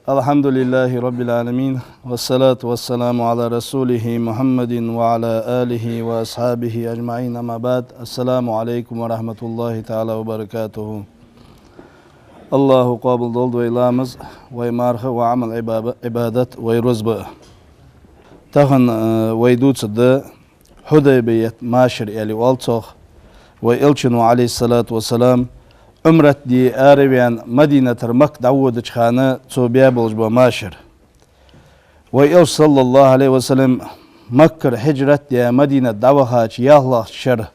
الحمد لله رب العالمين والصلاة والسلام على رسوله محمد وعلى آله وأصحابه أجمعين أما بعد السلام عليكم ورحمة الله تعالى وبركاته الله قابل دولد ويلامز ويمارخ وعمل عبادة ويرزب تخن ويدود صد حديبية ماشر يلي والتوخ ويلشنو عليه الصلاة والسلام عمرت دي آربيان مدينة مك دعوة خانة توبيا بلجبا ماشر ويل صلى الله عليه وسلم مكر هجرت دي مدينة دعوة يالله شر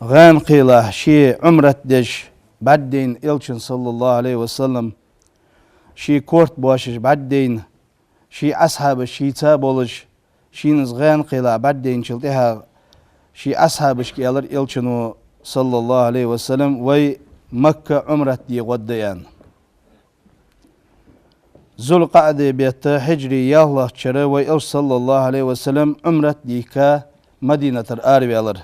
غان قيلة شي عمرت ديش بعدين إلشن صلى الله عليه وسلم شي كورت بواشش بعدين شي أصحاب شي تابولش شي نزغان قيلة بعدين شلتها شي أصحاب شكيالر إلشنو صلى الله عليه وسلم وي مكة عمرت دي غديان ذو القعدة بيت حجري يالله شرا وي صلى الله عليه وسلم عمرت دي كا مدينة الآربيالر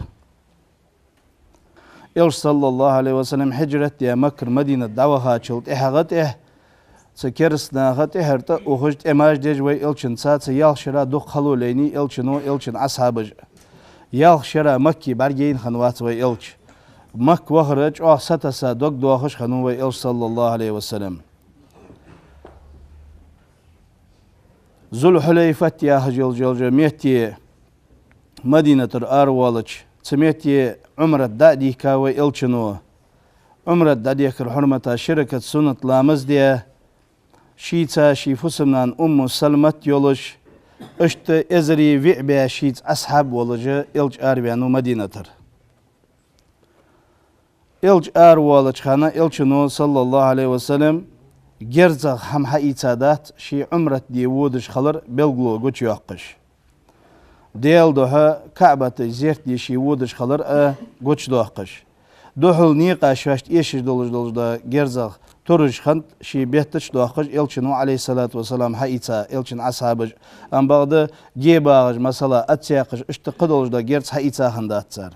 صلى الله عليه وسلم حجرت دي مكر مدينة دعوها شلت إحغت سكرسنا غت إحرت وخجت إماج ديج وي إلشن سات يال شرا دو خلو ليني إلشنو إلشن أصحابج يال شرا مكي برجين خنوات وي إلش مك وخرج ستسا دوك دوخش خنو وي صلى الله عليه وسلم ذو الحليفة يا هجل جل ميتي مدينة الأروالج سميتي عمرة دادي كاوي إلشنو عمرة دادي كالحرمة شركة سنة لامز دي شيتا شي فسمنان سلمت يولش اشت ازري وعبيا شيت أصحاب ولج إلج آربيانو مدينة إلج آروالج خانا إلشنو صلى الله عليه وسلم جرزغ هم حقيقات شي عمرة دي وودش خلر بلغلو قوش يوقش ديال دوها كعبة زيرت دي شي وودش خلر قوش دوقش دوحل نيقا شاشت إيشش دولج دا جرزغ تورج خند شي بيتش دوقش إلشنو عليه الصلاة والسلام حقيقة إلشن أصحابج أم بعد جيباغج مثلا أتساقش اشتقدولج دا جرز حقيقة خندات سار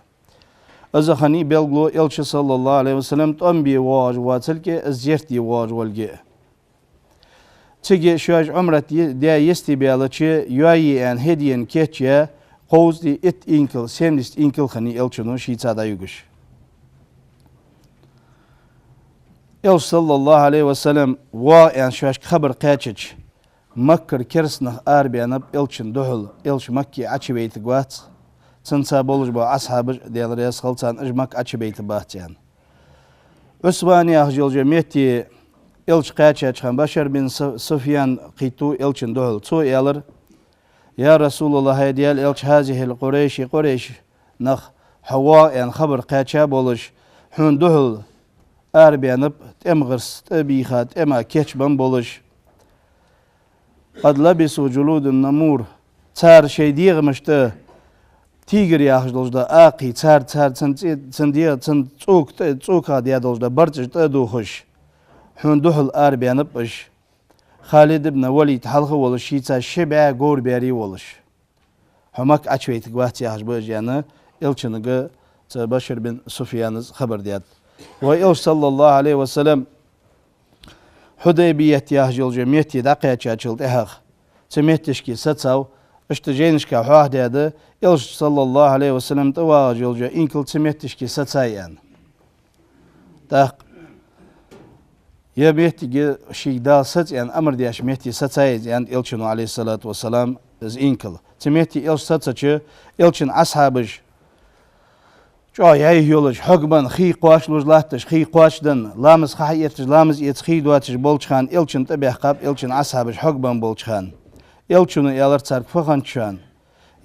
أزخني بلغلو إلش صلى الله عليه وسلم تنبي واج واتلك زيرتي واج والجي تيجي شواج عمرت دي يستي بيالتشي يوي ان هدين كيتشي قوز دي ات انكل سيمدست انكل خني إلشنو شيتا دا يوغش إلش صلى الله عليه وسلم ان شواج خبر قاتش مكر كرسنه آربيانب إلشن دهل إلش مكي عشي بيت قوات سنسا بولج با أصحاب ديال رياس خلطان أجمك أتش بيت باتيان عثماني أخجل جميتي إلش قاتش خان بشر بن سفيان قيتو إلشن دهل تو إلر يا رسول الله ديال إلش هذه قريش نخ حواء يعني خبر قاتشا بولج حون دهل أربيانب تمغرس تبيخات إما كيتش بن بولج قد لبسوا جلود النمور تار شي ديغ مشته تيجر ياخش دولجدا آقي تار تنديا تسوق هاديا دولجدا برتش تدوخش حون دوحل آربيانب بش خالد بن وليد حلخ ولش شيتا شبع غور بيري ولش همك أشويت قوات ياخش بجانا إلشنغ بشر بن سفيان خبر ديات وإلش صلى الله عليه وسلم حديبية ياخجل جميتي دقيقة تشلت إهاخ سميتشكي ستساو اشتجينشكا حواه دياده إلش صلى الله عليه وسلم تواجل جا إنكل تميتشكي ستايان تاق يبيتي شي دا ست يعني أمر دياش ميتي ستاي يعني إلشنو عليه الصلاة والسلام از إنكل تميتي إلش ستاچه إلشن أصحابج جا ياي يولج حقبان خي قواش لوج لاتش خي قواش دن لامز خايتش لامز يتخي دواتش بولچخان إلشن تبيحقاب إلشن أصحابج حقبان بولچخان إلشنو يالر تارك فخانشان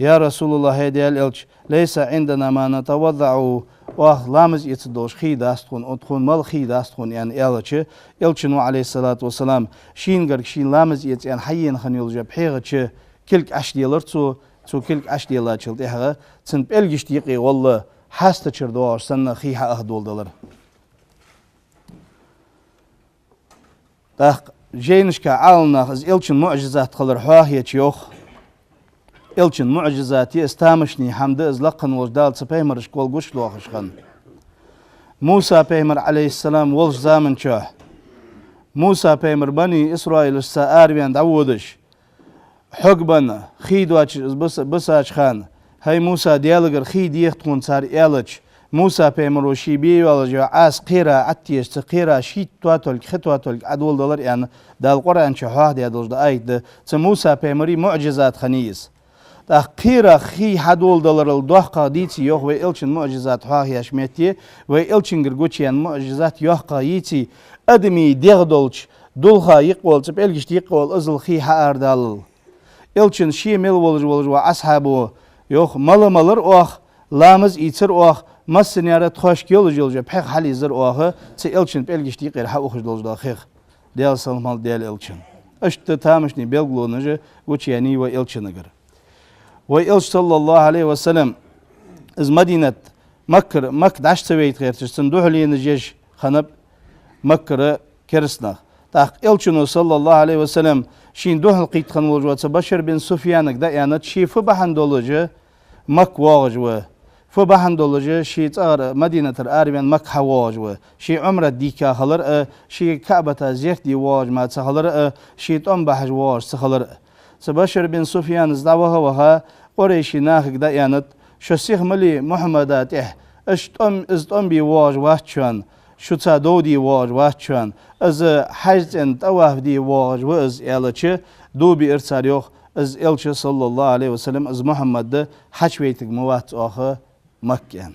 يا رسول الله هديال إلش ليس عندنا ما نتوضعه واه لامز يتدوش خي داستخون ادخون مال خي داستخون يعني إلشنو عليه الصلاة والسلام شين غرق شين لامز يت يعني حيين خنيول جاب حيغتش كلك عش ديالر تو كلك عش ديالر چلت إحغا تن بلغش ديقي والله حاستا چردوار سن خيحا أهدول دلر تاق جينشكا عالنا از إلشن معجزات خلر حواهية يوخ إلشن معجزاتي استامشني حمد از لقن وجدال سبيمرش كول قوش لوخشخن موسى بيمر عليه السلام ولش زامن شاه موسى بيمر بني إسرائيل السائر بين داودش حقبنا خيدواش بساش خان هاي موسى ديالغر خيد يختون صار إلش موسى بيمر وشيبي والجو عاس قيرا عتيش تقيرا شيت تواتل خطواتل عدول دولار يعني دا القرآن شحوه دي عدول دا آيت موسى بيمري معجزات خنيس دا قيرا خي حدول دولار الدوحقا ديتي يوخ ويلشن معجزات حواه يشميتي ويلشن قرقوتيان معجزات يوحقا يتي أدمي ديغدولش دولخا يقول تبقلقش يقول أزل خي حار دال إلشن شي ميل ولج وأصحابه يوخ ملر أوخ لامز يتر أوخ مسنيارة خوش كيول جلجة بحق حالي زر أوخ تي إلشن بقلقش تيقير حقوخش دولج داخيخ ديال سلمال ديال إلشن أشت تامشني بيلقلو نجا وچ يعني وإلشن نجر وإلش صلى الله عليه وسلم إز مدينة مكة داش سويت غير تستندوح لي نجيش خنب مكة كرسنا تاق إلشنو صلى الله عليه وسلم شين دوح القيت خنول جوات بشر بن سفيانك دا يعني شي فبحن دولجة مك واجوه فبحن دولجة شي تار مدينة الأربعين مك حواجوه شي عمرة ديكا خلر شي كعبة زيخ دي واج ما تخلر شي تم بحج واج تخلر سبشر بن سفيان زداوها وها قريشي ناخك دا يعني شو سيخ ملي محمدات اشتم بي واج واتشان شو دودي واج واتشان از حج ان تواف دي واج واز يالچ دو بي ارساليوخ از الچ صلى الله عليه وسلم از محمد حج ويتك موات اخ مكان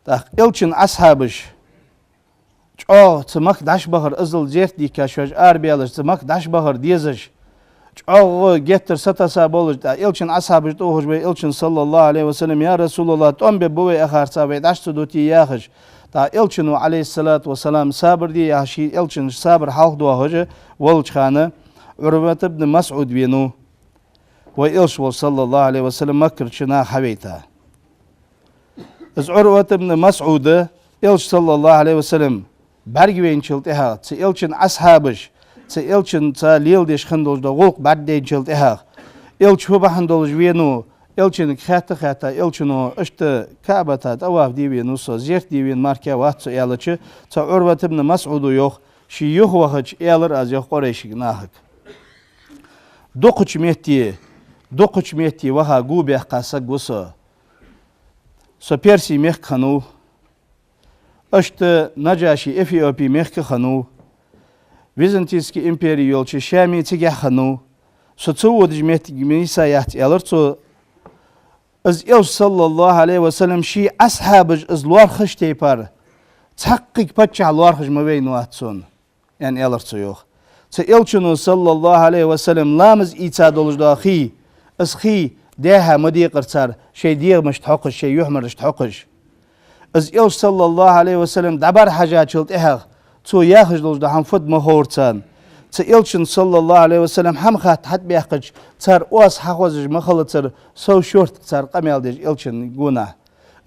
تاخ الچن اصحابش تمك داش بحر ازل جيت دي كاشوج اربيالش تمك داش بحر ديزش جتر ستة بولج تا إلشن أصحابش توهج بي إلشن صلى الله عليه وسلم يا رسول الله تأم ببوي أخار سابي داشت دوتي ياخش تا إلشن عليه الصلاة والسلام صابر دي ياشي إلشن صابر حلق دوهج والج خانة عروة ابن مسعود بينو وإلش صلى الله عليه وسلم مكر شنا حبيتا از عروة ابن مسعود إلش صلى الله عليه وسلم برگوين شلتها تي إلشن أصحابش تي إلشن تا ليل ديش خندوش دا غلق بعدين جلد إهاق إلش هو بحندوش وينو إلشن خاطة إلشنو اشت كعبة تات أواف دي وينو سو زيرت دي وين ماركا واتسو إيالتش تا عروة ابن مسعود يوخ شي يوخ وخج إيالر از يوخ قريشي ناهك دوقش ميتي وها قوبيخ قاسق وسو سو بيرسي ميخ خنو اشت نجاشي إفيوبي ميخ خنو Византийский империя yolçu Şami tigahanu sotu djmet gmisa yaht yalartu az il sallallahu aleyhi ve sellem şi ashabaj azlar khash tepar taqiq patcha alwar khash mabeynu atsun yani yalartu yok ta ilchunu sallallahu aleyhi ve sellem lamaz itad olujda khi az khi daha madi qirtar şey diye mش تحقش şey yuhmar تحقش az il sallallahu aleyhi ve sellem dabar haja chilt ehag تو ياخذ لوز ده هم فد مهورتان تيلشن صلى الله عليه وسلم هم خات حد بيحقج تر واس حقوزج مخلطر سو شورت تر قميل ديج إلشن جونا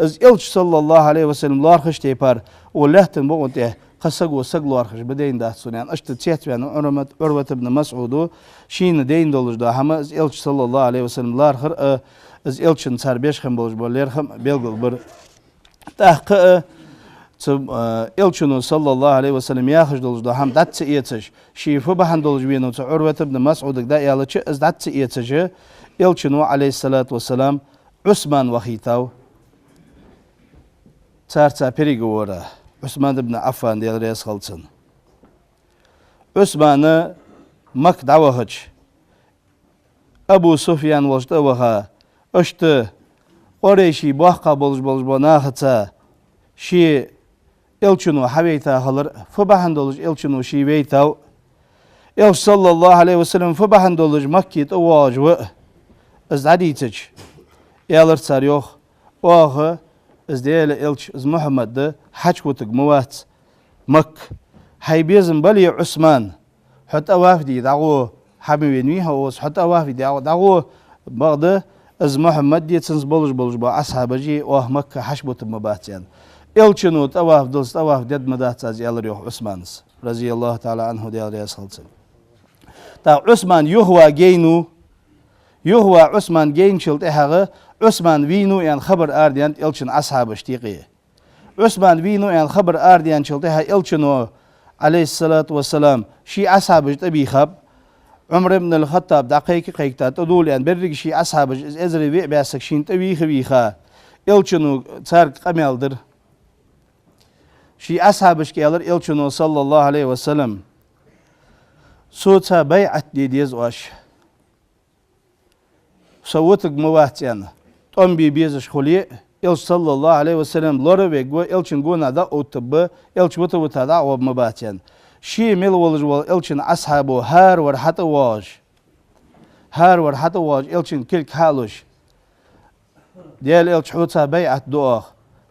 از إلش صلى الله عليه وسلم لارخش تيبار ولهتن بقونته قصق وسق لارخش بدين ده سنان أشت تيت يعني عروة ابن مسعود شين دين دولج ده هم از إلش صلى الله عليه وسلم لارخر از إلشن تر بيش خم بولج باليرخم بيلقل بر تحقق إلشنو صلى الله عليه وسلم ياخذ دولج ده هم دات إيتش شيفو بحن دولج بينو عروة ابن مسعود ده يالش از دات إيتش إلشنو عليه الصلاة والسلام عثمان وخيتاو تارتا بريغورا عثمان ابن عفان ديال رئيس خلصن عثمان مك دعوهج أبو سفيان وجد وها أشت قريشي بوحقا بولج بناختا شي إلشنو حبيتا هلر فبحن دولج إلشنو شي بيتاو إلش صلى الله عليه وسلم فبحن دولج مكيت أواج و از عديتج يالر تاريخ واخ از ديال إلش از محمد ده حج وتق موات مك حيبيزن بلي عثمان حتى وافدي دعوه حبيبي نويها وس حتى وافدي دعوه بعد از محمد دي تنز بولج با أصحاب جي واه مكة حج وتق مباتين إلشنو تواف دلس تواف دد مدات از يالر يوح عثمانس رضي الله تعالى عنه ديال رياسلتن تا عثمان يهوى عثمان جين شلت إحغة عثمان وينو يعني خبر آرديان إلشن أصحاب اشتيقية Osman vino yani haber ardiyan çıltıha ilçino aleyhissalatu vesselam şi ashabı tabi khab Umar ibn al-Khattab dakiki qaykta tadul yani berri şi ashabı ezri ve basak şin tabi kha ilçino çar qameldir şi ashabı gelir ilçino sallallahu aleyhi ve sellem Sota bay'at dediğiz oş. Savutuk muvahtiyana. Tom bir biziş khuli il sallallahu aleyhi ve sellem lora ve go ilçin gona da otubba ilç vuta da o mubahtiyan. Şi mil wal ilçin ashabu har war hata waj. Har war hata waj ilçin kilk halush. Dial ilç huta bay'at du'a.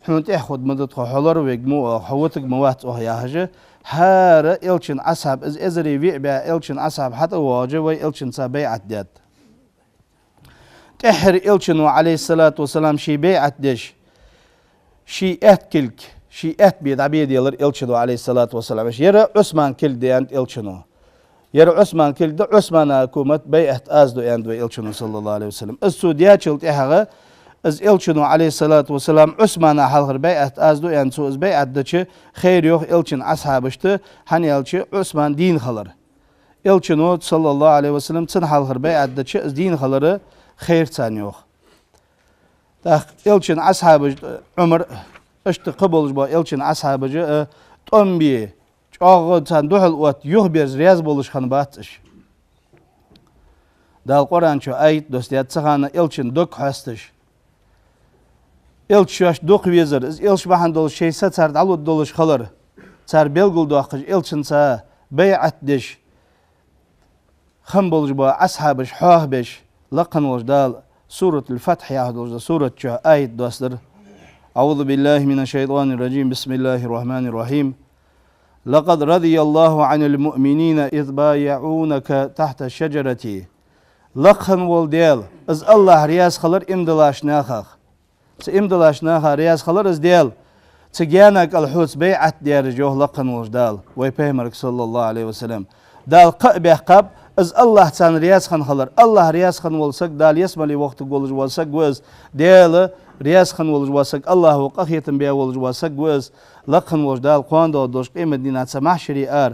Hunt ihud madat khular ve gmu hutuk muwaht oh ya haja. Har ilçin ashab iz ezri vi ba ilçin ashab hata waj ve ilçin sa bay'at dat. Tehir ilçin ve aleyhissalatu vesselam şi bay'at deş. Şi etkilk, şi et bir dabi diyorlar ilçin ve aleyhissalatu vesselam. Yere Osman kildi yani ilçin. Yere Osman kildi Osman'a hükümet bay'at azdu yani ilçin sallallahu aleyhi ve sellem. Ez Suudiya çilt ehaga از إلشنو عليه الصلاة والسلام عثمان حلقر بيعت أزدو يعني سو از بيعت دچه خير يوخ إلشن أصحابشت هني إلشي عثمان دين خلر إلشنو صلى الله عليه وسلم تن حلقر بيعت دچه از دين خلر خير تان يوخ تاخ إلشن أصحابش عمر اشت قبولش با إلشن أصحابش تنبي چاغ تان دوحل وات يوخ بيرز رياز بولش خان باتش دال قرآن شو آيت دوستيات سخانة إلشن دوك هستش İlç yaş dok vezir, ilç bahan doluş şeyse çar dalud doluş kalır. Çar belgul doqış ilçin sa bay'at deş. Kham boluş ba ashabış hahbeş. Laqan oluş dal suratul Fath ya doluş surat ço ayet dostlar. Euzu billahi mineşşeytanirracim. Bismillahirrahmanirrahim. Laqad radiyallahu anil mu'minina iz bay'unaka tahta şecereti. Laqan wol del. Az Allah riyaz kılır imdilaşna khaq. imdilaşna riyaz khalarız del tsiganak al-huts bay'at der johlaqan wajdal way peygamber sallallahu aleyhi ve sellem dal qab az Allah tan riyaz khan khalar Allah riyaz khan bolsak dal yasmali waqti golj bolsak göz del riyaz khan bolj bolsak Allah qahiyatin be bolj bolsak göz laqan wajdal qanda dosh qimat dinat samahshri ar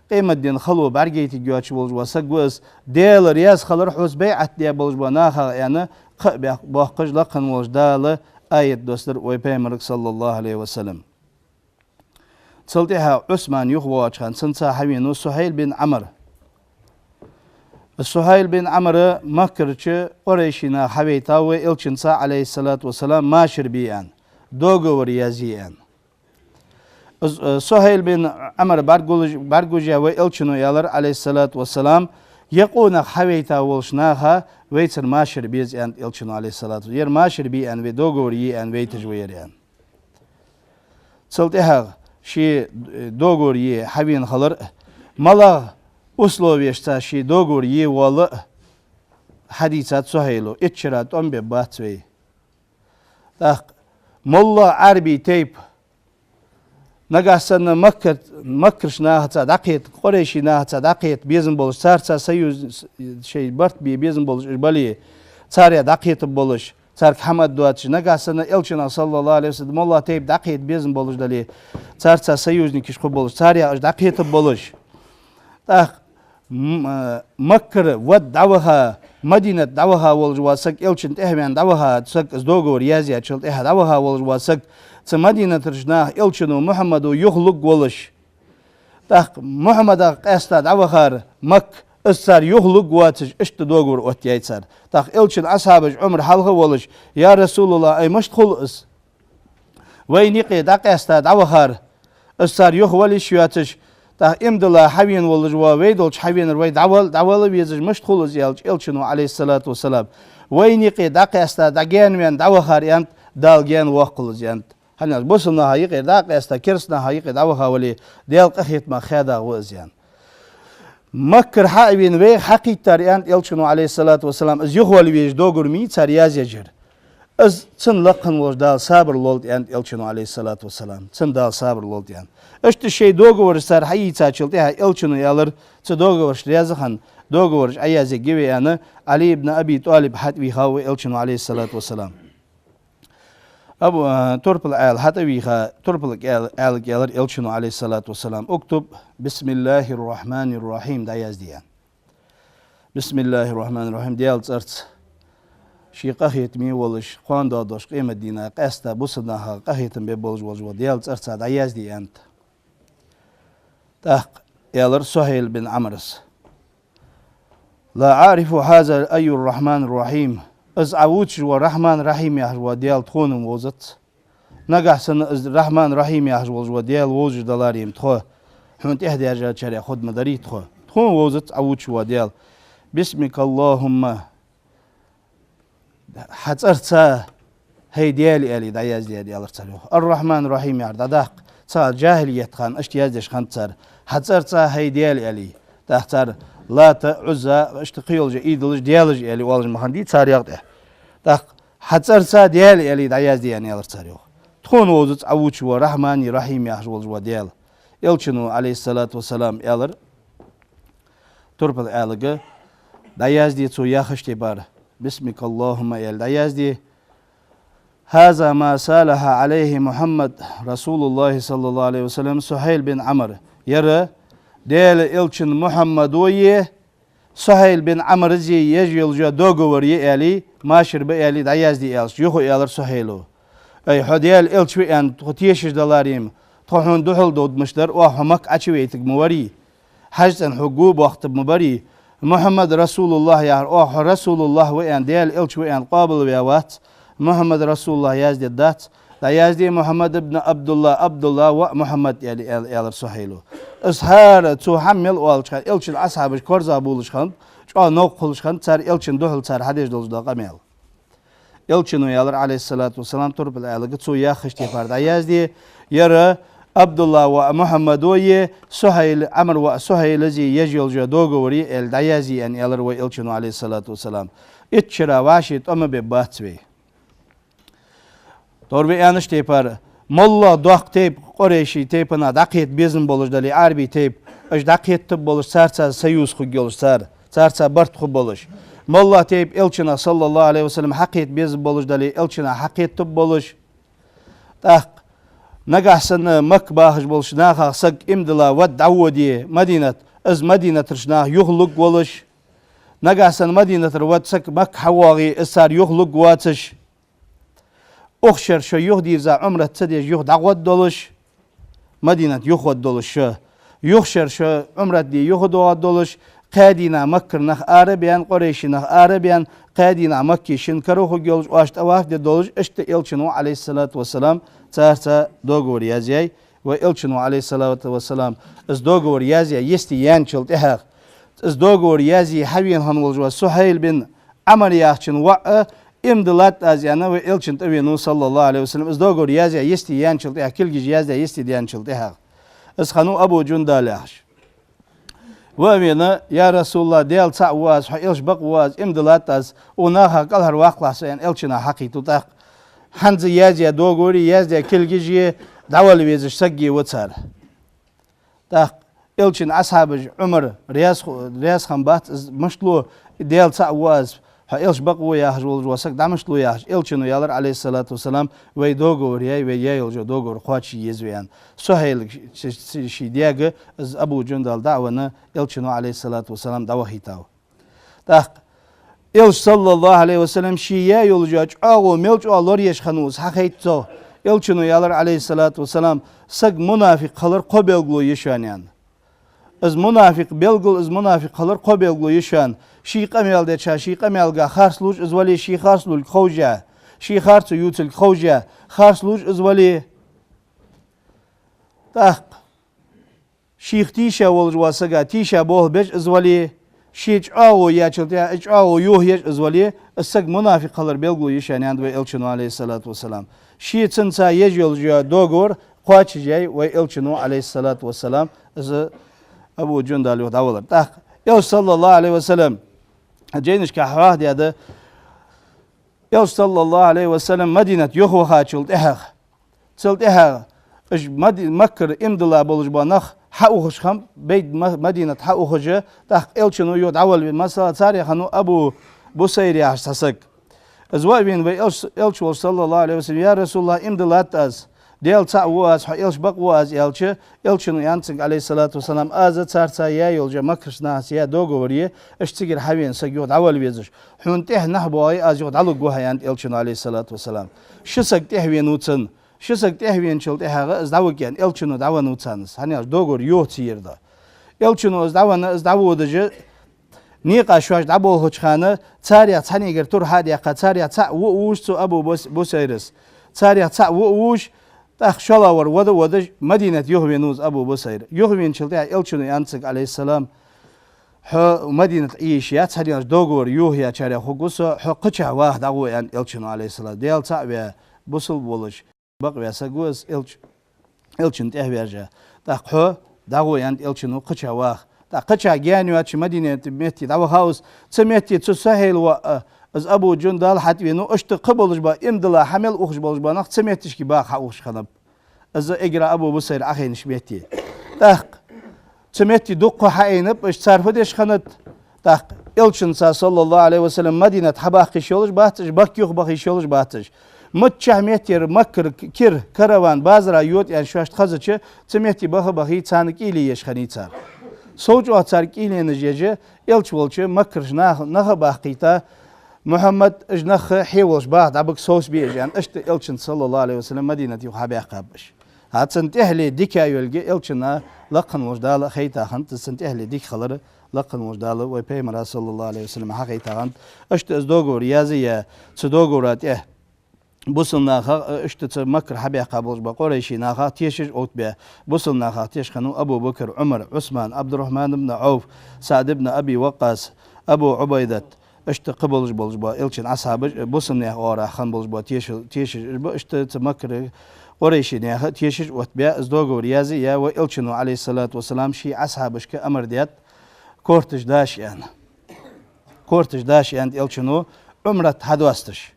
qimat din khalu bargeyti göç bolj bolsak göz del riyaz khalar hus bay'at der bolj bana yani باقج لقن وجدال آية دوستر ويبيمرك صلى الله عليه وسلم تصلتها عثمان يخواج خان سنسا حوينو سهيل بن عمر سهيل بن عمر مكرچ قريشنا حويتا وإلچنسا عليه الصلاة والسلام ماشر بيان دوغو وريازيان سهيل بن عمر برگوجا وإلچنو يالر عليه الصلاة والسلام يقون حويتا والشناها ويتر ماشر بيز أن إلشنو عليه الصلاة والسلام ير ماشر بي أن ودوغوري أن ويتجوير أن صلتها شي دوغوري حبين خلر ملا أسلوبيشتا شي دوغوري ولا حديثات سهيلو اتشرات أم بباتوي ملا عربي تيب نقاسنا مكرشنا هتا دقيت قريشنا هتا دقيت بيزن بولش سارسا سيوز شيء برت بيزن بولش بالي ساريا دقيت بولش سارك حمد دواتش نقاسنا إلشنا صلى الله عليه وسلم الله تيب دقيت بيزن بولش دلي سارسا سيوز نكش بولش ساريا دقيت بولش مكر ود دعوها مدينة دعوها ولج واسك إلشن تهمين دعوها تسك ازدوغو ريازيا تشلت إها دعوها ولج واسك مدينة ترجناه إلشنو محمد يخلق ولش تاق محمد قاستا دعوخار مك السار يخلق واتش اشت دوغور واتيايتسار تاق إلشن أصحابج عمر حلقه ولش يا رسول الله أي مشت خلقس وينيقي دا قاستا دعوخار السار يخولش ياتش تاق امدلا حوين ولج وويدولش حوين روي دعوال بيزج مشت خلقس يالش إلشنو عليه الصلاة والسلام وينيقي دا قاستا دعين من دعوخار يانت دالجين وقلز يانت هنيا بوسنا هايق داق استكرسنا هايق دعوها ولي ديال قخيت ما خادا وزيان مكر حاوين وي حقيقتر ان إلشنو عليه الصلاة والسلام از يخولي ويج دوغر مي تارياز يجر از تن لقن وجدال صابر لولد ان إلشنو عليه الصلاة والسلام تن دال صابر لولد ان اشت شي دوغور سر حي تاچلتها إلشنو يالر ت دوغور ريازخن دوغور ايازي گيوي انا علي ابن ابي طالب حد وي هاو إلشنو عليه الصلاة والسلام أبو تربل آل حتى ويها تربل آل جالر إلشنو عليه الصلاة والسلام اكتب بسم الله الرحمن الرحيم دا يزديان بسم الله الرحمن الرحيم ديال ترت شي قهيت مي ولش قوان دادوش قيمة دينا قاستا بوسدناها قهيتن ببولج والجو ديال ترت دا يزدي أنت تحق يالر سهيل بن عمرس لا أعرف هذا أي الرحمن الرحيم از عوتش والرحمن الرحيم يحجو ديال تخونم وزت نجحسن از الرحمن الرحيم يحجو ديال وزج دلاريم تخو حمت إهدي أرجع شريع خد مداري تخون وزت عوتش وديال بسمك اللهم حترتا هي ديالي ألي دايز ديال الرحمن الرحيم يعرض داق صار جاهلية خان اشتيازش خان تصار حترتا هي ديالي ألي تختار لا تعزى اشتقيول جيدلج ديالج ألي والج مخندي صار يقطع داق حترتا ديالي ألي دايز ديال يالر صار تخون وزت عوتش ورحمن الرحيم يحجول وديال يلشنو عليه الصلاة والسلام يالر تربل ألقى دايز دي تو ياخش تبار بسمك اللهم يال دايز دي هذا ما سالها عليه محمد رسول الله صلى الله عليه وسلم سهيل بن عمر يرى ديال إلشن محمد ويه سهيل بن عمر زي يجيل جو دوغور يالي ماشر بيالي دايز دي إلش يخو يالر سهيلو أي حديال إلش وين تخطيشش دلاريم تخون دخل دود مشتر وحمك أشويتك موري حجتن حقوب وقت مبري محمد رسول الله يا رسول الله وين ديال إلش وين قابل ويوات محمد رسول الله يزدي الدات لا يزدي محمد ابن عبد الله ومحمد يالر سهيلو إسهار تحمل والشان إلشن أصحاب كورزا بولشان شو نوقلشان تار إلشن دخل تار حديش دولج دقميل إلشنو يالر عليه الصلاة والسلام ترب العلاقة تو يا خشتي فرد يزدي يرى عبد الله ومحمد ويه سهيل عمر وسهيل الذي يجيل جدوغوري الدايزي أن يالر وإلشنو عليه الصلاة والسلام اتشرا واشيت أما بباتوي توربي أنش تيبار ملا دوق تيب قريشي تيبنا دقيت بيزن بولش دالي عربي تيب اش دقيت تب بولش سارسا سيوس خو جولش سارسا برت خو بولش ملا تيب إلشنا صلى الله عليه وسلم حقيت بيزن بولش دالي إلشنا حقيت تب بولش تاق نجحسن مك باهج بولش ناخا سق امدلا ود عودي مدينة از مدينة رشناه يخلق بولش نجحسن مدينة رود سق مك حواغي اسار يخلق واتش أخشر شو يهدي إذا عمره تدي يهد عقد دولش مدينة يهد دولش يخشر شو عمره دي يهد دولش قادينا مكر نخ عربيان قريش نخ عربيان قادينا مكي شنكروه جولش واشت أواف دي دولش اشت إلشنو عليه الصلاة والسلام تارتا دوغور يازياي وإلشنو عليه الصلاة والسلام از دوغور يازياي يستي يانشلت إحاق از دوغور يازي حوين هنولجوا سهيل بن عمر ياخشن وقع امدلات ازيانا و إلشن تبينو صلى الله عليه وسلم از دوغور يازيا يستي يانشلت إحاق كل جيج يازيا يستي يانشلت إحاق از خانو أبو جندالياش وأمينا يا رسول الله ديال تعواز إلش بقواز امدلات از وناها قالهر واقلاس يعني إلشنا حقيقة تاق حنز يازيا دوغوري يازيا كل جيج دعوالي بيزش سقي وتسار تاق إلشن أصحاب عمر رياس خنبات مشلو ديال تعواز إلش بقوا يا هجول وسق دمشلو يا إلشنو يالر عليه الصلاة والسلام وي دوغور ياي وي يايل دوغور خواتشي يزويان سهيل شي دياغ از أبو جندال دعونا إلشنو عليه الصلاة والسلام دعوهيتاو تاق إلش صلى الله عليه وسلم شي يايل جاج أغو ملج أغلور يشخنوز حقيتو إلشنو يالر عليه الصلاة والسلام سق منافق خلر قبلغلو يشانيان از منافق بلغل از منافق خلر قبلغلو يشان شي قميل دچا شي قميل خارسلوج از ولي شي خارسلول خوجا شي خارس يوتل خوجا خارسلوج از ولي تاق شيخ تيشا والجواسقا تيشا بوه بج از ولي شيج او ياچلتيا اج او يوه يج از ولي السق منافق خلر بلغلو يشان ياند وإلشنو عليه الصلاة والسلام شي تنسا يجول جا دوغور قواچ جاي وإلشنو عليه الصلاة والسلام از أبو جندال وداولر تاق يوش صلى الله عليه وسلم جينش كحواه دياده يوش صلى الله عليه وسلم مدينة يخوها تشلت إحق تشلت إحق إج مكر إمدلا بولج بانخ حقوخش خم بيت مدينة حقوخش تاق إلشنو يود عول بمسألة تاريخ أنو أبو بوسيري عشتسك Zwaibin ve elçi sallallahu aleyhi ve sellem ya Resulullah imdilat az. Del ta was ha elç bak was elçi elçinin yansın aleyhissalatu vesselam azı çarsa ya yolca makrışna ya dogovoriye iştigir havin sagyod awal vezir. Hunteh nahboy az yod alu gohayan elçin aleyhissalatu vesselam. Şısak tehvin uçun. Şısak tehvin çıldı haga az davgen elçini davan uçanız. Hani dogor yok yerde. Elçini az davanı az davodacı نيقا شواش دعبو هوچخانه تاريا تاني غير تور هادي قطاريا تا ووش تو ابو بوسيرس تاريا تا ووش تاخ شلاور ود مدينه يوهوينوز ابو بوسير يوهوين چلتا الچنو يانسك عليه السلام ح مدينه ايشيا تاريا دوغور يوهيا چاريا خوغوسو ح قچا واحد ابو ان الچنو عليه السلام ديال تا و بوسل بولش بق وسغوس الچن تهبرجا تاخ داغو ان الچنو قچا واحد قطع جاني واتش مدينة مهتي دعوة هاوس تمهتي تسهل و از أبو جندال حتى إنه أشت قبلش با إمدلا حمل أخش بلش با نخ تمهتش كي باخ أخش خنب از إجرا أبو بصير أخين شبهتي تاق تمهتي دق حينب إش صرفدش خنت تاق إلشن صلى الله عليه وسلم مدينة حباخ شولش باتش باكيوخ باخي شولش باتش متشح مهتير مكر كير كروان بازرا يوت يعني شواشت خزتش تمهتي باخي تانك إلي يشخني تار Soğucu atar ki ileneceği elç volçu makrş naha bahkita Muhammed ijnah hiwolş bah dabık sos biyejan işte elçin sallallahu aleyhi ve sellem Medine'ti haber kabış. Hatsan tehli dika yölge elçina laqan vojdalı xeytahan tsin tehli dik xaları laqan vojdalı ve peygamber sallallahu aleyhi ve sellem xeytahan işte az dogo riyaziye tsudogorat بوسنا اشتت مكر حبي قابوش بقريشي ناخا تيشج اوت به بوسنا ناخا تيشخنو ابو بكر عمر عثمان عبد الرحمن بن عوف سعد بن ابي وقاص ابو عبيده اشت قبلج بولج با الچن اصحاب بوسنا اورا خان بولج با تيشج اشتت مكر قريشي ناخا تيشج اوت به ازدوغو ريازي يا والچنو عليه الصلاه والسلام شي اصحابش كامر ديت كورتج داش يعني كورتج داش يعني الچنو عمره حدواستش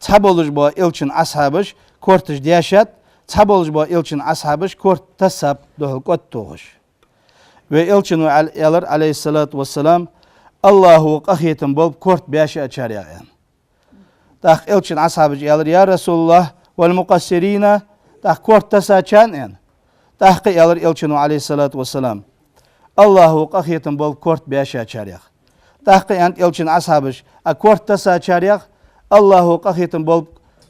تابولج با ilçin ashabış kortej diyşat تابولج با ilçin ashabış kort tasab dohul kot toğuş ve ilçin alır aleyhissalatu vesselam Allahu qahiyetin bol kort beşi açar yani tak ilçin ashabış alır ya Resulullah vel muqassirina tak kort tasaçan yani tak alır ilçin aleyhissalatu vesselam Allahu qahiyetin bol kort beşi açar yani tak ilçin ashabış kort tasaçar yani Allahu qahiyetin bol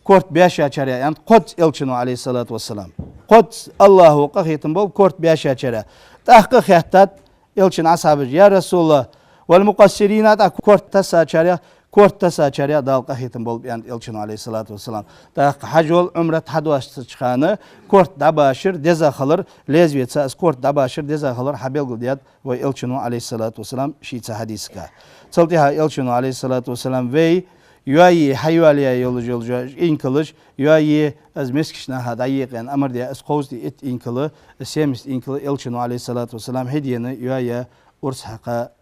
kort beş açarya yani kod elçinu aleyhissalatu vesselam kod Allahu qahiyetin bol kort beş açarya tahqiq hattat elçin ashabı ya Resulullah vel muqassirina da kort tasa açarya dal qahiyetin bol yani elçinu aleyhissalatu vesselam tahqiq hajol umret hadvastı çıkanı kort dabaşır deza kalır lezvetsa kort dabaşır deza kalır habel diyat ve elçinu aleyhissalatu vesselam şiitsa hadiska çaltiha elçinu aleyhissalatu vesselam ve yuayi hayvaliye yolcu inkılış yuayi az meskişna hadayiq yani amr diye az qawsdi it inkılı semist inkılı elçinu aleyhissalatu vesselam hediyeni yuaya urs haqa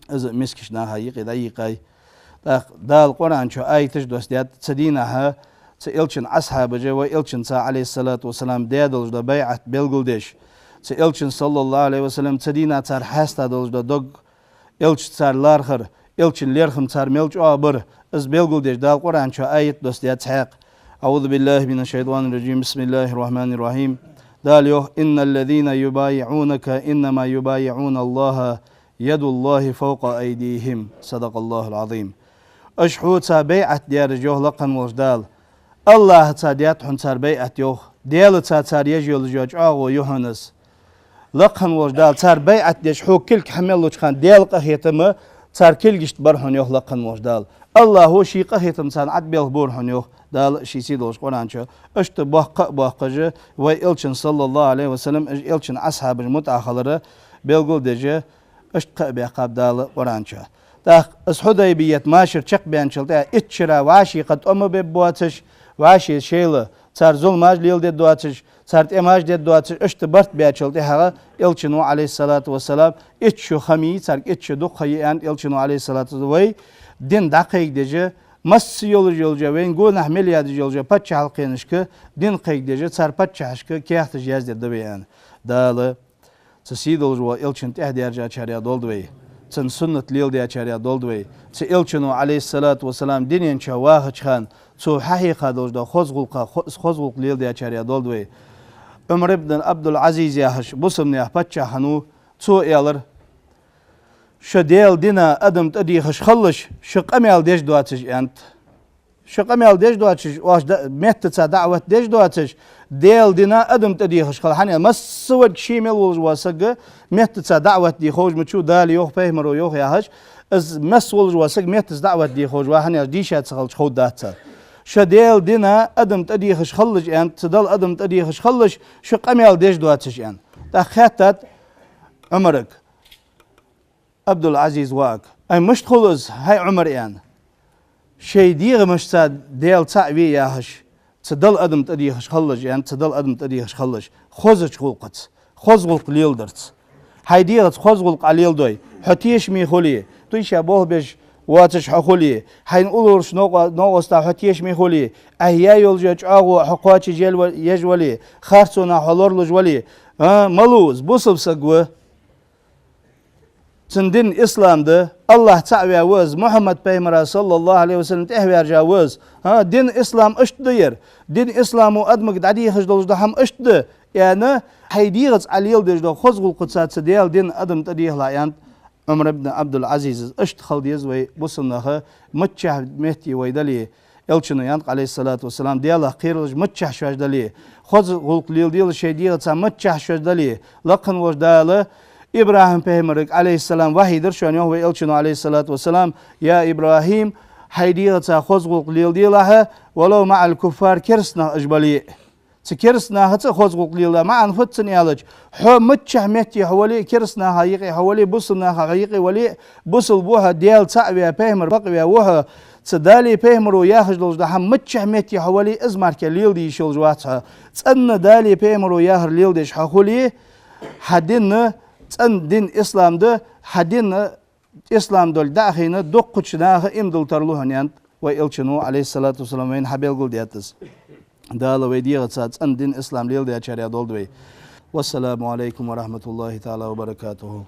az meskişna hayiq dayiqay dal Kur'an şu ayetiş dostiyat sadina ha elçin ashabıca ve elçin sa aleyhissalatu vesselam deyadolda bay'at belguldeş elçin sallallahu aleyhi ve sellem sadina tar hasta dolda dog elçin sar larxır elçin lerxim sar melç abır از بيلقول ديش دال قرآن شو آية دوستيات حق أعوذ بالله من الشيطان الرجيم بسم الله الرحمن الرحيم دال يوه إن الذين يبايعونك إنما يبايعون الله يد الله فوق أيديهم صدق الله العظيم أشحو تا بيعت ديار جوه لقن وجدال الله تا ديات حن تار بيعت يوه ديال تا تار يجيول جوج آغو يوهنس لقن وجدال تار بيعت ديش حو كلك حملو چخان ديال قهيتم تار كلجشت برهن يوه لقن وجدال Allahu şi qahitim san adbel burhun yok dal şisi doş Kur'ança işte bahqacı ve elçin sallallahu aleyhi ve sellem elçin ashabı mutahaları belgul dece işte beqab dal Kur'ança da Hudaybiyet maşir çık beyançılda itçira vaşi qad umma be buatış vaşi şeyle sar zulmaj lil de duatış sart emaj de duatış işte bart beyançılda ha elçin aleyhissalatu vesselam itçu xami sar itçu duqayan elçin aleyhissalatu ve din daqiq dece mas yolca ve gonah meliyad yolca paça halqenişki din qiq dece sar paça haşki kiyahti yazdı beyan dalı sisidolju elçin tehdiyarca çarya doldu ve تن سنة ليل دي أشاريا دولدوي تيلشنو عليه الصلاة والسلام دينين شواه خان تو حقيقة دوجدا خزغلق ليل دي أشاريا دولدوي عمر بن عبد العزيز ياهش بوسمني أحبتشا حنو تو إيالر شديل دينا أدم تدي خش خلش شق أميال ديش دواتش أنت شق أميال ديش دواتش واش ميت دعوة ديش دواتش ديل دينا أدم تدي خش خل حني مسود شيمل والواسق ميت دعوة دي خوج متشو دال يوخ فهمرو يوخ ياهش از مس والواسق ميت دعوة دي خوج وحني ديشات خلش خود دات شديل دينا أدم تدي خش خلش أنت تدل أدم تدي خش خلش شق أميال ديش دواتش أنت تخاتت عمرك عبد العزيز واك أي مش خلص هاي عمر يعني شيء ديغ مش صاد ديل تعبي ياهش تدل أدم تديخش خلج يعني تدل أدم تديخش خلج خوزش خلقت خوزغلق ليل درت هاي ديغت خوزغلق عليل دوي حتيش مي خولي تويش أبوه بيش واتش حخولي هاي نقولش نوغستا حتيش مي خولي أهيا يولجج أغو حقواتش جيل يجولي خارسونا حلور لجولي ملوز بوصل سقوه تندين إسلام ده الله تعالى وز محمد بيمرا صلى الله عليه وسلم تهوي جاوز دين إسلام أشتدير دين إسلام وأدمك دعدي خجدوج ده هم أشتد يعني هيديغت عليل ديج ده خزق القدسات سديال دين أدم تديه لا يعني عمر بن عبد العزيز أشت خلديز وي بوسنه متشه مهتي ويدلي إلشنا يانق عليه الصلاة والسلام دياله قيرلج متشه شواج دلي خزق القليل ديال شيء ديغت متشه شواج دلي لقن وجداله إبراهيم بيمرك عليه السلام وحي درشان يهوه إلشنو عليه الصلاة والسلام يا إبراهيم حيديغة خزغلق ليل ديلها ولو مع الكفار كرسنا أجبالي تكرسنا هتا خزغلق ليلها مع نفتن يالج حو متشه مهتي حوالي كرسنا حقيقي حوالي بوصلنا حقيقي ولي بوصل بوها ديال تعبيا بيمر بقبيا وها تدالي بيمرو ياخج لجدهم متشه مهتي حوالي ازمارك ليل دي شل جواتها تأن دالي بيمرو ياهر ليل ديش حقولي حدين تن دين إسلام ده حدين إسلام دول داخينا دقتشناه إمدل ترلوهن يانت وإلشنو عليه الصلاة والسلام وين حبيل قل دياتس دالا ويديغة سات تن دين إسلام ليل ديات شريا دول دوي والسلام عليكم ورحمة الله تعالى وبركاته